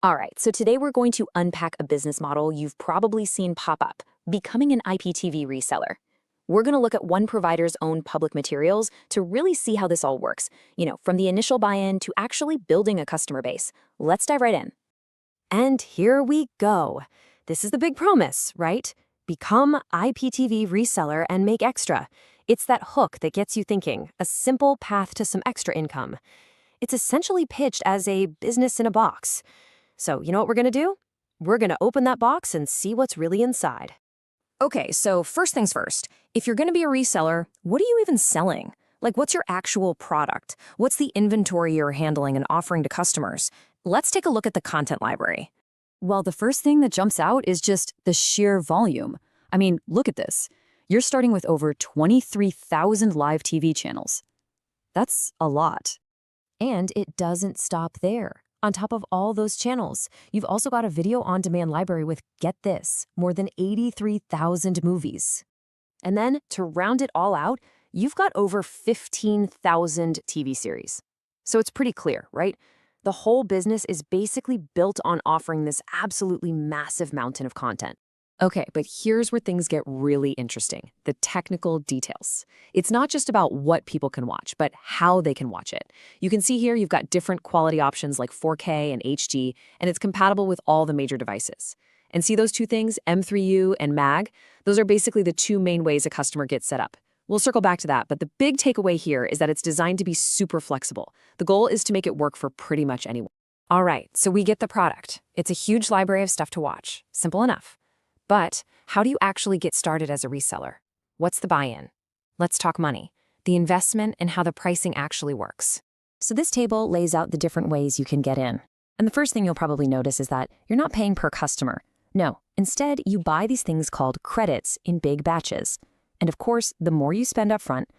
All right, so today we're going to unpack a business model you've probably seen pop up, becoming an IPTV reseller. We're going to look at one provider's own public materials to really see how this all works, from the initial buy-in to actually building a customer base. Let's dive right in. And here we go. This is the big promise, right? Become IPTV reseller and make extra. It's that hook that gets you thinking, a simple path to some extra income. It's essentially pitched as a business in a box. So you know what we're going to do? We're going to open that box and see what's really inside. Okay, so first things first, if you're going to be a reseller, what are you even selling? Like, what's your actual product? What's the inventory you're handling and offering to customers? Let's take a look at the content library. Well, the first thing that jumps out is just the sheer volume. I mean, look at this. You're starting with over 23,000 live TV channels. That's a lot. And it doesn't stop there. On top of all those channels, you've also got a video on-demand library with, get this, more than 83,000 movies. And then, to round it all out, you've got over 15,000 TV series. So it's pretty clear, right? The whole business is basically built on offering this absolutely massive mountain of content. Okay, but here's where things get really interesting, the technical details. It's not just about what people can watch, but how they can watch it. You can see here you've got different quality options like 4K and HD, and it's compatible with all the major devices. And see those two things, M3U and MAG? Those are basically the two main ways a customer gets set up. We'll circle back to that, but the big takeaway here is that it's designed to be super flexible. The goal is to make it work for pretty much anyone. All right, so we get the product. It's a huge library of stuff to watch. Simple enough. But how do you actually get started as a reseller? What's the buy-in? Let's talk money, the investment, and how the pricing actually works. So this table lays out the different ways you can get in. And the first thing you'll probably notice is that you're not paying per customer. No, instead, you buy these things called credits in big batches. And of course, the more you spend up front,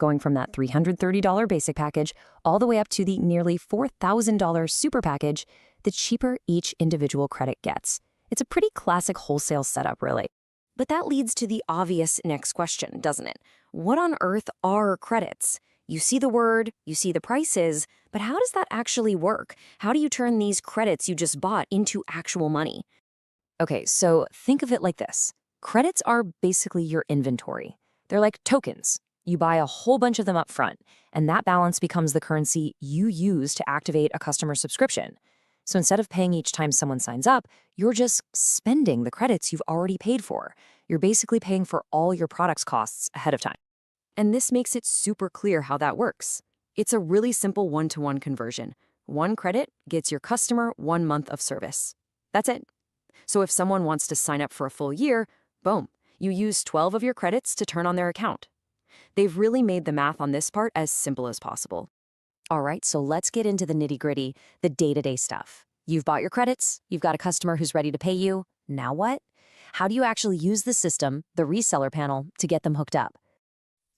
going from that $330 basic package all the way up to the nearly $4,000 super package, the cheaper each individual credit gets. It's a pretty classic wholesale setup, really. But that leads to the obvious next question, doesn't it? What on earth are credits? You see the word, you see the prices, but how does that actually work? How do you turn these credits you just bought into actual money? Okay, so think of it like this. Credits are basically your inventory. They're like tokens. You buy a whole bunch of them up front, and that balance becomes the currency you use to activate a customer subscription. So instead of paying each time someone signs up, you're just spending the credits you've already paid for. You're basically paying for all your product's costs ahead of time. And this makes it super clear how that works. It's a really simple one-to-one conversion. One credit gets your customer 1 month of service. That's it. So if someone wants to sign up for a full year, boom, you use 12 of your credits to turn on their account. They've really made the math on this part as simple as possible. All right, so let's get into the nitty-gritty, the day-to-day stuff. You've bought your credits, you've got a customer who's ready to pay you. Now what? How do you actually use the system, the reseller panel, to get them hooked up?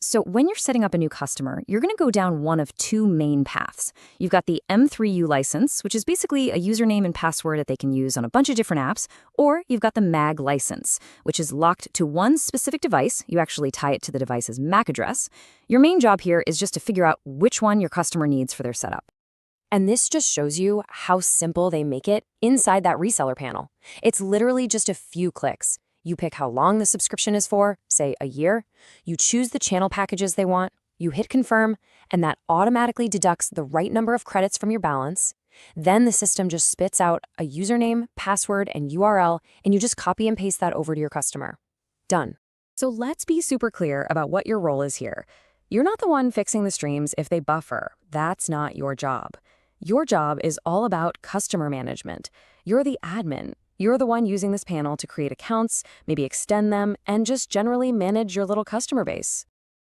So when you're setting up a new customer, you're going to go down one of two main paths. You've got the M3U license, which is basically a username and password that they can use on a bunch of different apps, or you've got the MAG license, which is locked to one specific device. You actually tie it to the device's MAC address. Your main job here is just to figure out which one your customer needs for their setup. And this just shows you how simple they make it inside that reseller panel. It's literally just a few clicks. You pick how long the subscription is for, say a year. You choose the channel packages they want. You hit confirm, and that automatically deducts the right number of credits from your balance. Then the system just spits out a username, password, and URL, and you just copy and paste that over to your customer. Done. So let's be super clear about what your role is here. You're not the one fixing the streams if they buffer. That's not your job. Your job is all about customer management. You're the admin. You're the one using this panel to create accounts, maybe extend them, and just generally manage your little customer base.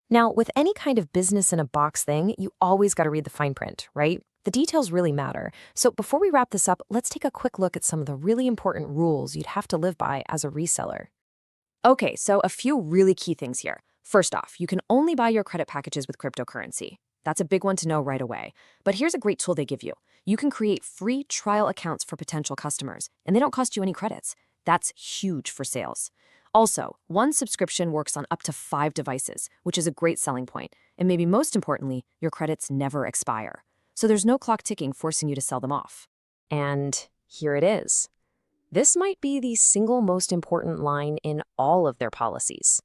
Now, with any kind of business in a box thing, you always got to read the fine print, right? The details really matter. So before we wrap this up, let's take a quick look at some of the really important rules you'd have to live by as a reseller. Okay, so a few really key things here. First off, you can only buy your credit packages with cryptocurrency. That's a big one to know right away. But here's a great tool they give you. You can create free trial accounts for potential customers, and they don't cost you any credits. That's huge for sales. Also, one subscription works on up to 5 devices, which is a great selling point. And maybe most importantly, your credits never expire. So there's no clock ticking forcing you to sell them off. And Here it is. This might be the single most important line in all of their policies.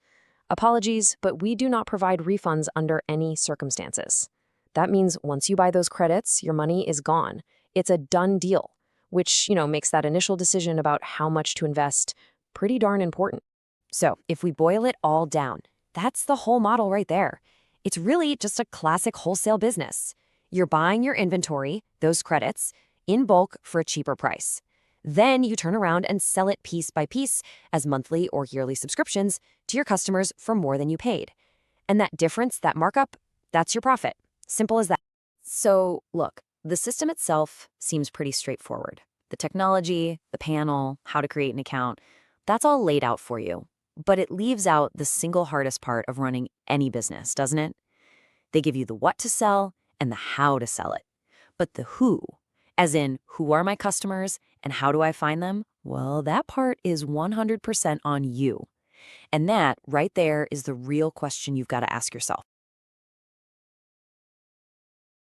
Apologies, but we do not provide refunds under any circumstances. That means once you buy those credits, your money is gone. It's a done deal, which, makes that initial decision about how much to invest pretty darn important. So, if we boil it all down, that's the whole model right there. It's really just a classic wholesale business. You're buying your inventory, those credits, in bulk for a cheaper price. Then you turn around and sell it piece by piece as monthly or yearly subscriptions to your customers for more than you paid. And that difference, that markup, that's your profit. Simple as that. So, look, the system itself seems pretty straightforward. The technology, the panel, how to create an account, that's all laid out for you. But it leaves out the single hardest part of running any business, doesn't it? They give you the what to sell and the how to sell it. But the who, as in who are my customers and how do I find them? Well, that part is 100% on you. And that right there is the real question you've got to ask yourself.